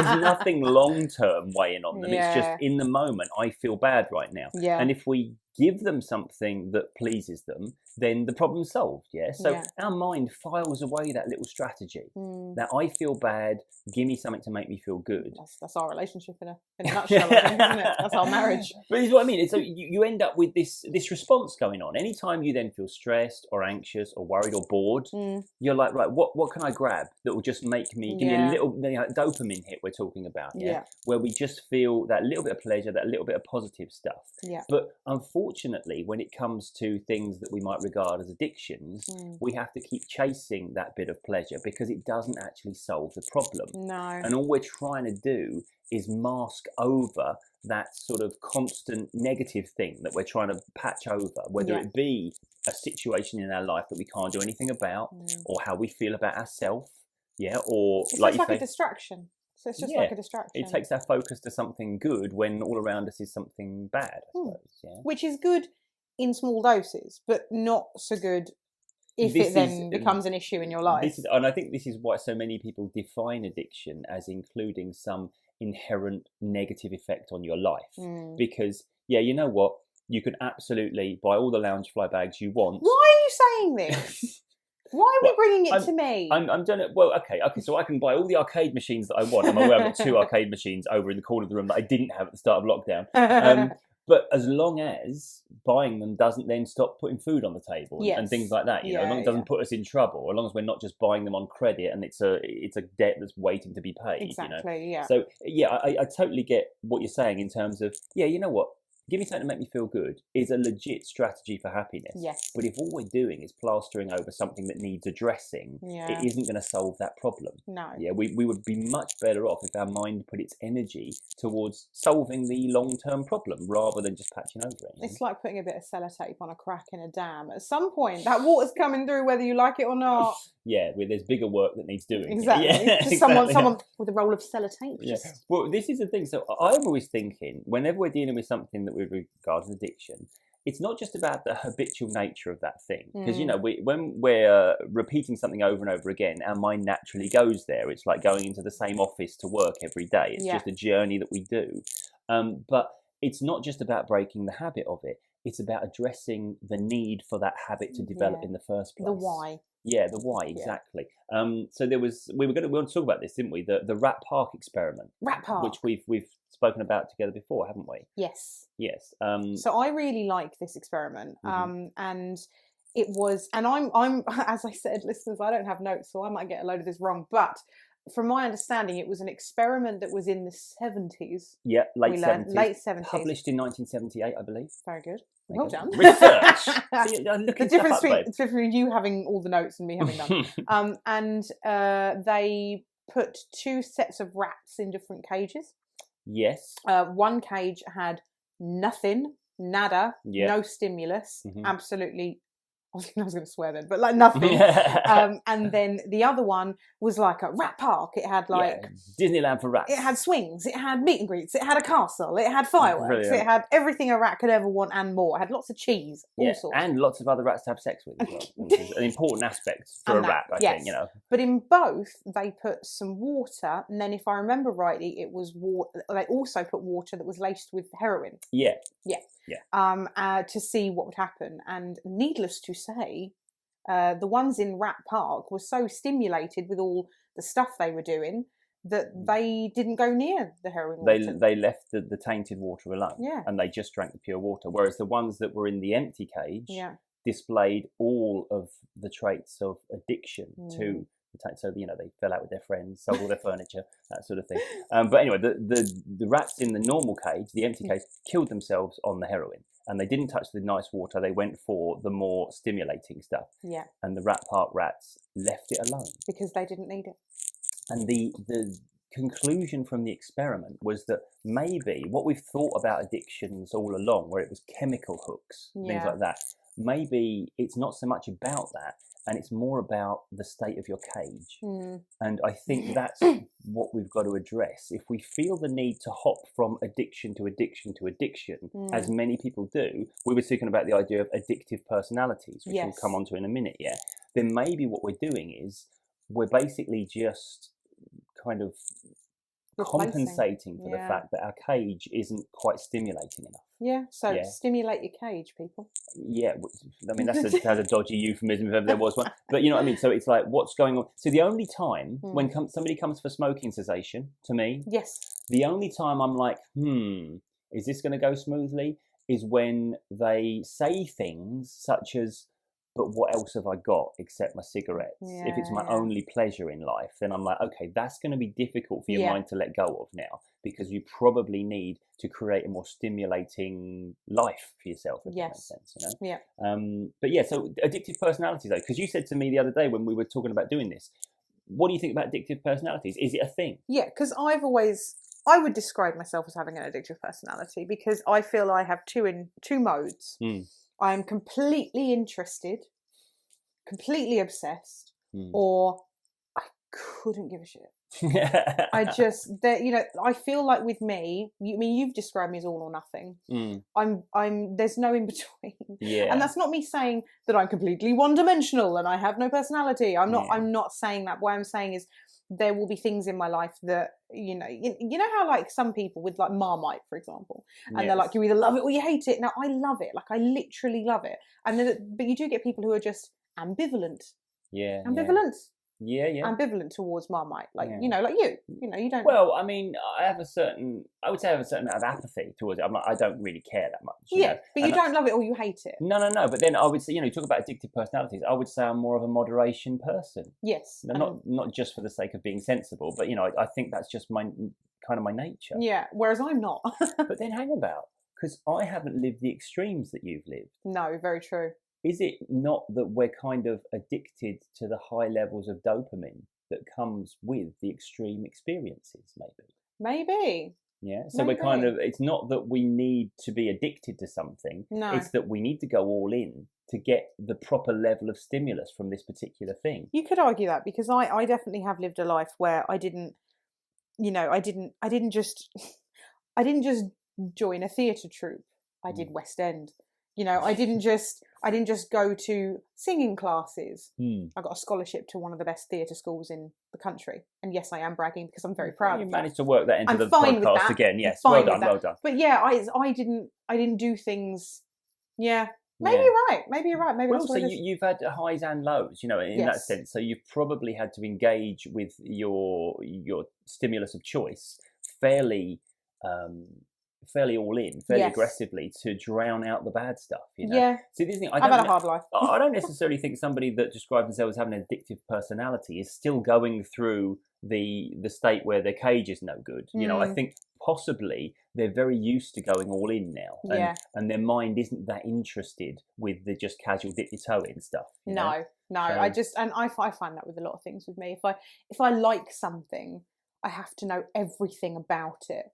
there's nothing long-term weighing on them. It's just in the moment, I feel bad right now. Yeah. And if we give them something that pleases them, then the problem's solved. So our mind files away that little strategy. That I feel bad, give me something to make me feel good. That's our relationship in a nutshell, I think, isn't it? That's our marriage. But this is what I mean. So you end up with this response going on. Anytime you then feel stressed or anxious or worried or bored, you're like, right, what can I grab that will just make me give me a little dopamine hit we're talking about, where we just feel that little bit of pleasure, that little bit of positive stuff. But unfortunately, when it comes to things that we might regard as addictions, we have to keep chasing that bit of pleasure because it doesn't actually solve the problem. No. And all we're trying to do is mask over that sort of constant negative thing that we're trying to patch over, whether it be a situation in our life that we can't do anything about, or how we feel about ourselves, or it's like a distraction. So it's just like a distraction. It takes our focus to something good when all around us is something bad, I suppose. Which is good in small doses, but not so good if it then becomes an issue in your life. And I think this is why so many people define addiction as including some inherent negative effect on your life. Because, you know what? You can absolutely buy all the Loungefly bags you want. Why are you saying this? Why are we bringing it to me? I'm done it. Well, okay. So I can buy all the arcade machines that I want. I'm aware I've got 2 arcade machines over in the corner of the room that I didn't have at the start of lockdown. But as long as buying them doesn't then stop putting food on the table and things like that, you know, as long as it doesn't put us in trouble, as long as we're not just buying them on credit and it's a debt that's waiting to be paid. Exactly. You know? So I totally get what you're saying in terms of you know what. Give me something to make me feel good is a legit strategy for happiness. Yes. But if all we're doing is plastering over something that needs addressing, it isn't going to solve that problem. No. Yeah, we would be much better off if our mind put its energy towards solving the long-term problem rather than just patching over it. It's like putting a bit of sellotape on a crack in a dam. At some point, that water's coming through whether you like it or not. Yeah, there's bigger work that needs doing. Exactly. Yeah, just someone with a roll of sellotape. Yeah. Well, this is the thing. So I'm always thinking, whenever we're dealing with something that with regards to addiction, it's not just about the habitual nature of that thing. Because, you know, when we're repeating something over and over again, our mind naturally goes there. It's like going into the same office to work every day. It's just a journey that we do. But it's not just about breaking the habit of it. It's about addressing the need for that habit to develop in the first place. The why. Yeah, the why, exactly. So we want to talk about this, didn't we? The Rat Park experiment. Rat Park. Which we've spoken about together before, haven't we? Yes. Yes. So I really like this experiment. And it was, and I'm as I said, listeners, I don't have notes, so I might get a load of this wrong, but from my understanding, it was an experiment that was in the 70s. Yeah, late 70s. Late 70s. Published in 1978, I believe. Very good. Well done. Research. See, the difference between you having all the notes and me having none. And they put 2 sets of rats in different cages. Yes. One cage had nothing, nada, no stimulus, absolutely. I was going to swear then, but like nothing. And then the other one was like a rat park. It had like Disneyland for rats. It had swings. It had meet and greets. It had a castle. It had fireworks. Brilliant. It had everything a rat could ever want and more. It had lots of cheese, all sorts, and lots of other rats to have sex with as well, which is an important aspect for a rat. I think, you know. But in both, they put some water, and then if I remember rightly, it was water. They also put water that was laced with heroin. Yeah. To see what would happen, and needless to say, the ones in Rat Park were so stimulated with all the stuff they were doing that they didn't go near the heroin water. They left the tainted water alone, and they just drank the pure water. Whereas the ones that were in the empty cage displayed all of the traits of addiction to. So, you know, they fell out with their friends, sold all their furniture, that sort of thing. But anyway, the rats in the normal cage, the empty cage, killed themselves on the heroin. And they didn't touch the nice water. They went for the more stimulating stuff. Yeah. And the Rat Park rats left it alone. Because they didn't need it. And the conclusion from the experiment was that maybe what we've thought about addictions all along, where it was chemical hooks, things like that, maybe it's not so much about that. And it's more about the state of your cage. And I think that's what we've got to address. If we feel the need to hop from addiction to addiction to addiction, as many people do, we were speaking about the idea of addictive personalities, which we'll come on to in a minute, then maybe what we're doing is we're basically just kind of compensating for the fact that our cage isn't quite stimulating enough. Stimulate your cage, people. I mean, that's a dodgy euphemism if ever there was one. But you know what I mean? So it's like, what's going on? So the only time when somebody comes for smoking cessation, to me, the only time I'm like, is this going to go smoothly? Is when they say things such as, but what else have I got except my cigarettes? If it's my only pleasure in life, then I'm like, okay, that's going to be difficult for your mind to let go of now, because you probably need to create a more stimulating life for yourself, if that makes sense, you know? But so addictive personalities, though, because you said to me the other day when we were talking about doing this, what do you think about addictive personalities? Is it a thing? Yeah, because I would describe myself as having an addictive personality, because I feel I have two modes. I'm completely interested, completely obsessed, or I couldn't give a shit. I just, you know, I feel like with me, you've described me as all or nothing. There's no in between. And that's not me saying that I'm completely one-dimensional and I have no personality. I'm not saying that. What I'm saying is, there will be things in my life that, you know how like some people with like Marmite, for example, and they're like, you either love it or you hate it. Now I love it, like I literally love it. And then, but you do get people who are just ambivalent Ambivalent. Yeah, ambivalent towards Marmite, like you know, like you don't. Well, I mean, I would say I have a certain amount of apathy towards it. I don't really care that much. You know? But you don't love it or you hate it. No. But then I would say, you talk about addictive personalities. I would say I'm more of a moderation person. Yes. Not just for the sake of being sensible, but I think that's just my nature. Yeah. Whereas I'm not. But then hang about, because I haven't lived the extremes that you've lived. No, very true. Is it not that we're kind of addicted to the high levels of dopamine that comes with the extreme experiences, Maybe. Yeah. So we're kind of, it's not that we need to be addicted to something. No. It's that we need to go all in to get the proper level of stimulus from this particular thing. You could argue that, because I definitely have lived a life where I didn't just join a theatre troupe. I did West End. I didn't just go to singing classes. I got a scholarship to one of the best theatre schools in the country. And yes, I am bragging because I'm very proud of that. You managed to work that into the podcast again. Yes, well done. But yeah, I didn't do things. Yeah. Maybe you're right. Maybe that's what it is. You've had highs and lows, in that sense. So you've probably had to engage with your stimulus of choice fairly all in, fairly aggressively, to drown out the bad stuff. Yeah. See, this thing, I've had a hard life. I don't necessarily think somebody that describes themselves as having an addictive personality is still going through the state where their cage is no good. I think possibly they're very used to going all in now, and their mind isn't that interested with the just casual dip your toe in stuff. No. So, I find that with a lot of things with me. If I like something, I have to know everything about it.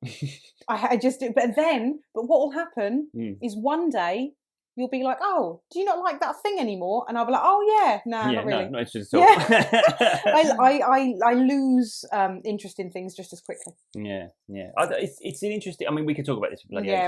But what will happen is one day you'll be like, oh, do you not like that thing anymore? And I'll be like, oh yeah, not really. No, not interested at all. Yeah. I lose interest in things just as quickly. Yeah. It's an interesting. I mean, we could talk about this for bloody ages.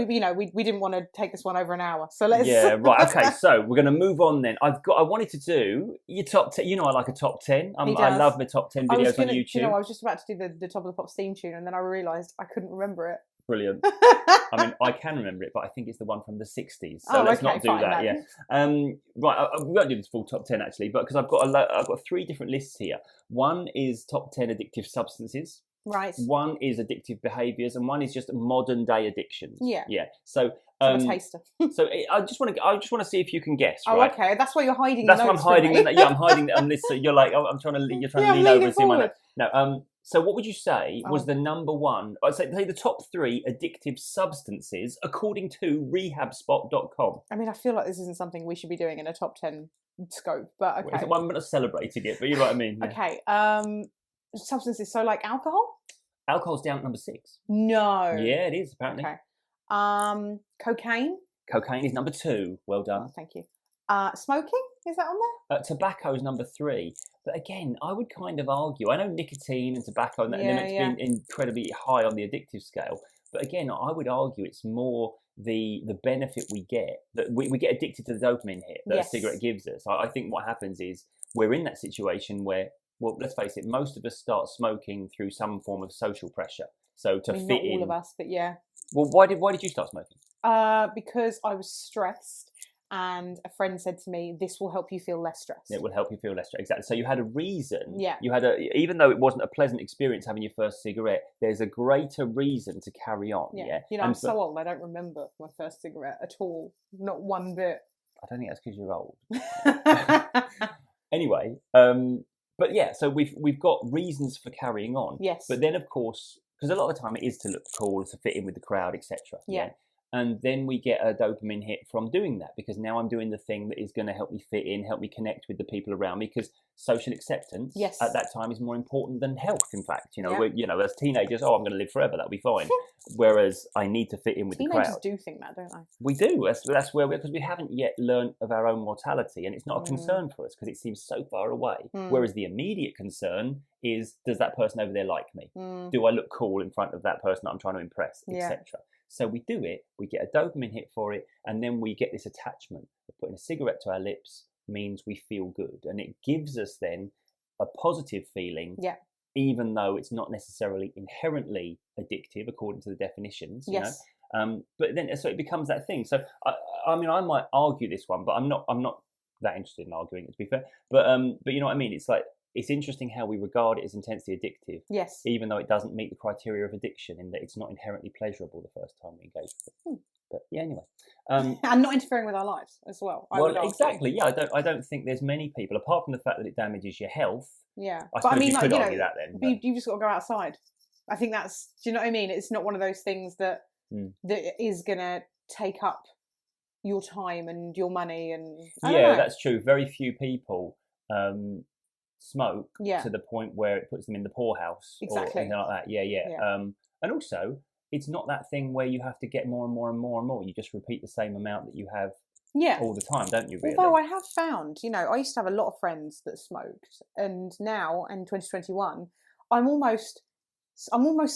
Yeah, we didn't want to take this one over an hour, so let's. Yeah, right. Okay, so we're going to move on then. I wanted to do your top 10. I like a top 10. I love my top 10 videos on YouTube. I was just about to do the Top of the Pops theme tune, and then I realised I couldn't remember it. Brilliant. I mean, I can remember it, but I think it's the one from the 60s. So let's not do that. Yeah. Right. We won't do this full top 10 actually, but because I've got 3 different lists here. One is top 10 addictive substances. Right. One is addictive behaviours, and one is just modern day addictions. Yeah. Yeah. So. A taster. So I just want to see if you can guess. Right? Oh, okay. That's why you're hiding. That's why I'm hiding. I'm hiding on this. So you're like, you're trying to lean over and see my notes. No. So what would you say was the number one? I'd say the top 3 addictive substances according to rehabspot.com. I mean, I feel like this isn't something we should be doing in a top 10 scope, but okay. Well, I'm not celebrating it, but you know what I mean. Yeah. Okay. Substances. So like alcohol. Alcohol's down at number 6. No. Yeah, it is apparently. Okay. Cocaine. Cocaine is number 2. Well done. Oh, thank you. Smoking, is that on there? Tobacco is number 3. But again, I would kind of argue, I know nicotine and tobacco and they're meant to be incredibly high on the addictive scale. But again, I would argue it's more the benefit we get, that we get addicted to the dopamine hit that a cigarette gives us. I think what happens is we're in that situation where, well, let's face it, most of us start smoking through some form of social pressure. So to fit not in. all of us, but yeah. Well, why did you start smoking? Because I was stressed. And a friend said to me, this will help you feel less stressed. It will help you feel less stressed. Exactly. So you had a reason. Yeah. You had even though it wasn't a pleasant experience having your first cigarette, there's a greater reason to carry on. Yeah. I'm so old. I don't remember my first cigarette at all. Not one bit. I don't think that's because you're old. Anyway, but yeah, so we've got reasons for carrying on. Yes. But then, of course, because a lot of the time it is to look cool, to fit in with the crowd, etc. Yeah. And then we get a dopamine hit from doing that, because now I'm doing the thing that is going to help me fit in, help me connect with the people around me, because social acceptance at that time is more important than health. In fact, as teenagers, I'm going to live forever, that'll be fine. Whereas I need to fit in with the crowd. Teenagers do think that, don't they? We do. That's where because we haven't yet learned of our own mortality, and it's not a concern for us because it seems so far away. Whereas the immediate concern is, does that person over there like me? Do I look cool in front of that person that I'm trying to impress, etc. So we do it, we get a dopamine hit for it, and then we get this attachment of putting a cigarette to our lips means we feel good. And it gives us then a positive feeling, even though it's not necessarily inherently addictive according to the definitions. You know? But then, so it becomes that thing. So, I mean, I might argue this one, but I'm not that interested in arguing it, to be fair. But you know what I mean? It's like, it's interesting how we regard it as intensely addictive. Yes. Even though it doesn't meet the criteria of addiction, in that it's not inherently pleasurable the first time we engage with it. But yeah, anyway. And not interfering with our lives as well. Well, exactly. Yeah, I don't think there's many people, apart from the fact that it damages your health. Yeah. I suppose you could argue that then. But you've just got to go outside. I think that's, do you know what I mean? It's not one of those things that that is going to take up your time and your money. And yeah, that's true. Very few people smoke Yeah. to the point where it puts them in the poorhouse. Exactly. Or anything like that. Yeah. And also, it's not that thing where you have to get more and more and more and more. You just repeat the same amount that you have all the time, don't you, really? Although I have found, you know, I used to have a lot of friends that smoked, and now in 2021, I'm almost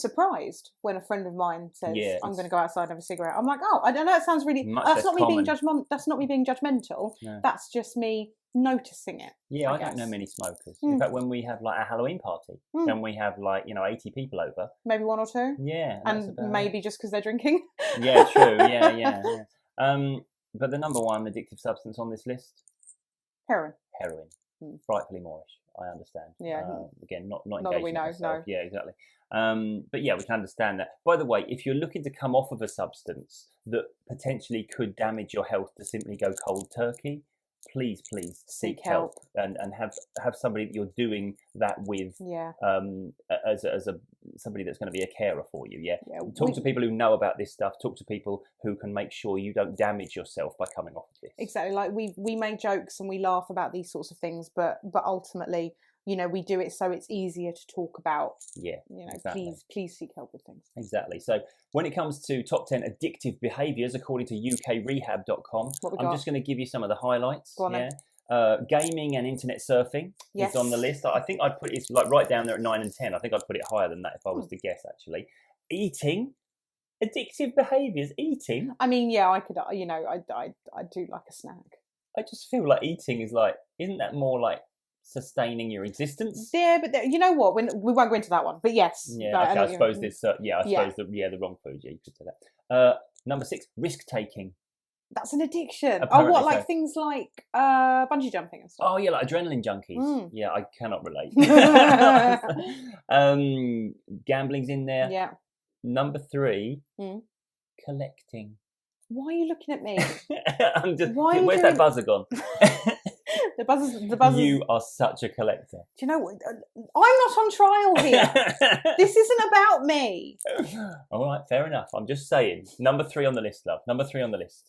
surprised when a friend of mine says, I'm going to go outside and have a cigarette. I'm like, oh, I don't know, that sounds really, that's not me being judgmental. No. That's just me noticing it. Yeah, I don't know many smokers. In fact, when we have like a Halloween party, then we have like, 80 people over. Maybe one or two. Yeah. And maybe just because they're drinking. Yeah, true. Yeah. But the number one addictive substance on this list? Heroin. Frightfully Moorish, I understand. Yeah. Again, not engaging that we know, myself. no. Yeah, exactly. But yeah, we can understand that. By the way, if you're looking to come off of a substance that potentially could damage your health to simply go cold turkey, please seek help and have somebody that you're doing that with. As somebody that's going to be a carer for you. Talk to people who know about this stuff. Talk to people who can make sure you don't damage yourself by coming off of this. Exactly. Like we make jokes and we laugh about these sorts of things, but ultimately, we do it so it's easier to talk about. Exactly. Please seek help with things. Exactly. So when it comes to top 10 addictive behaviours, according to ukrehab.com, I'm just going to give you some of the highlights. Go on then. Gaming and internet surfing is on the list. I think I'd put it's like right down there at 9 and 10. I think I'd put it higher than that if I was to guess, actually. Eating. Addictive behaviours. Eating. I mean, yeah, I could, I do like a snack. I just feel like eating is like, isn't that more like sustaining your existence? Yeah, but you know what? We won't go into that one. But yes. Yeah, okay, I suppose this. Suppose the wrong food. Yeah, you could say that. Number 6, risk taking. That's an addiction. Apparently like so. Things like bungee jumping and stuff. Oh yeah, like adrenaline junkies. Yeah, I cannot relate. Gambling's in there. Yeah. Number 3, collecting. Why are you looking at me? Where's that buzzer gone? The buzzers. You are such a collector. Do you know what? I'm not on trial here. This isn't about me. All right, fair enough. I'm just saying. Number 3 on the list, love. Number 3 on the list.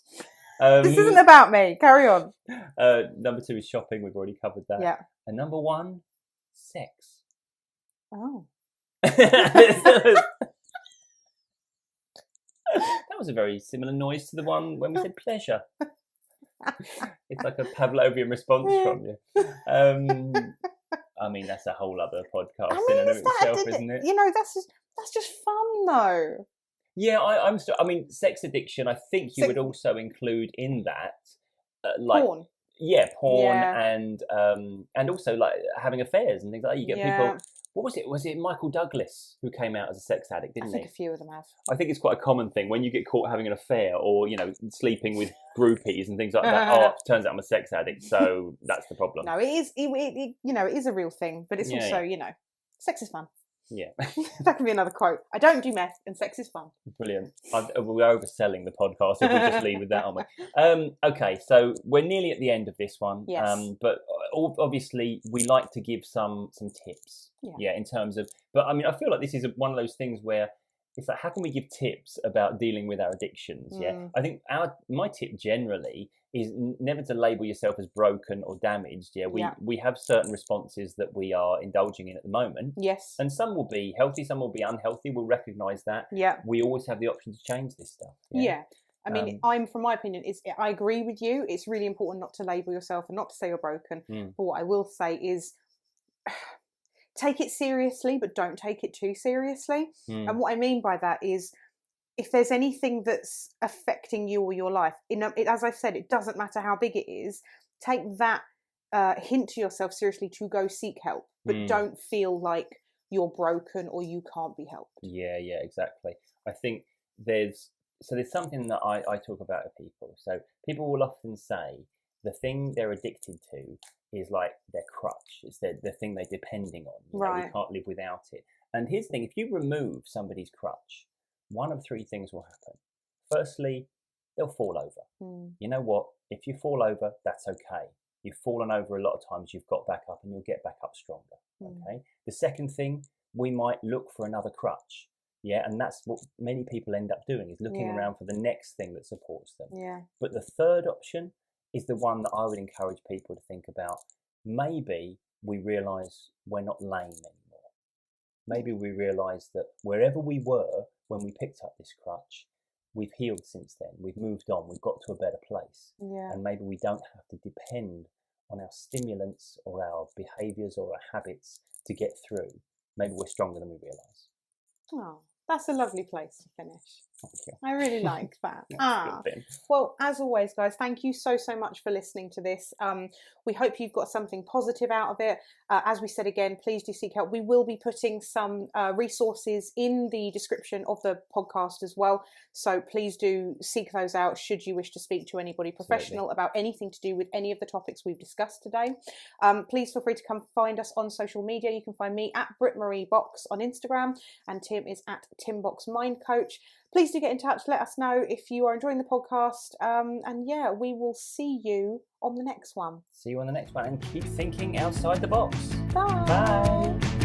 This isn't about me. Carry on. Number 2 is shopping. We've already covered that. Yeah. And number 1, sex. Oh. That was a very similar noise to the one when we said pleasure. It's like a Pavlovian response from you. I mean, that's a whole other podcast in and of itself, isn't it? That's just fun, though. Yeah, I mean, sex addiction. I think you would also include in that, like porn. Yeah, porn and also like having affairs and things like that. You get people. What was it? Was it Michael Douglas who came out as a sex addict, didn't he? I think a few of them have. I think it's quite a common thing when you get caught having an affair or, sleeping with groupies and things like that. Turns out I'm a sex addict, so that's the problem. No, it is. It is a real thing, but it's also, sex is fun. Yeah. That could be another quote. I don't do meth and sex is fun. Brilliant. We're overselling the podcast if we just leave with that, aren't we? Okay, so we're nearly at the end of this one. Yes. But obviously we like to give some tips. Yeah, in terms of, but I mean, I feel like this is one of those things where it's like, how can we give tips about dealing with our addictions? Yeah. I think my tip generally is never to label yourself as broken or damaged. Yeah. We have certain responses that we are indulging in at the moment. Yes. And some will be healthy, some will be unhealthy. We'll recognise that. Yeah. We always have the option to change this stuff. Yeah. I mean, from my opinion, I agree with you. It's really important not to label yourself and not to say you're broken. But what I will say is, take it seriously, but don't take it too seriously. And what I mean by that is, if there's anything that's affecting you or your life, as I've said, it doesn't matter how big it is, take that hint to yourself seriously to go seek help, but don't feel like you're broken or you can't be helped. Yeah, exactly. I think there's something that I talk about with people. So people will often say the thing they're addicted to is like their crutch. It's the thing they're depending on. You Right. You can't live without it. And here's the thing, if you remove somebody's crutch, one of three things will happen. Firstly, they'll fall over. You know what? If you fall over, that's okay. You've fallen over a lot of times, you've got back up, and you'll get back up stronger. Okay. The second thing, we might look for another crutch. Yeah, and that's what many people end up doing, is looking around for the next thing that supports them. Yeah. But the third option is the one that I would encourage people to think about. Maybe we realise we're not lame anymore. Maybe we realise that wherever we were when we picked up this crutch, we've healed since then. We've moved on. We've got to a better place. Yeah. And maybe we don't have to depend on our stimulants or our behaviours or our habits to get through. Maybe we're stronger than we realise. Oh, that's a lovely place to finish. Thank you. I really like that. Good, well, as always, guys, thank you so much for listening to this. We hope you've got something positive out of it. As we said again, please do seek help. We will be putting some resources in the description of the podcast as well. So please do seek those out should you wish to speak to anybody professional about anything to do with any of the topics we've discussed today. Please feel free to come find us on social media. You can find me at Britt Box on Instagram, and Tim is at timboxmindcoach. Please do get in touch. Let us know if you are enjoying the podcast. And yeah, we will see you on the next one. See you on the next one, and keep thinking outside the box. Bye. Bye.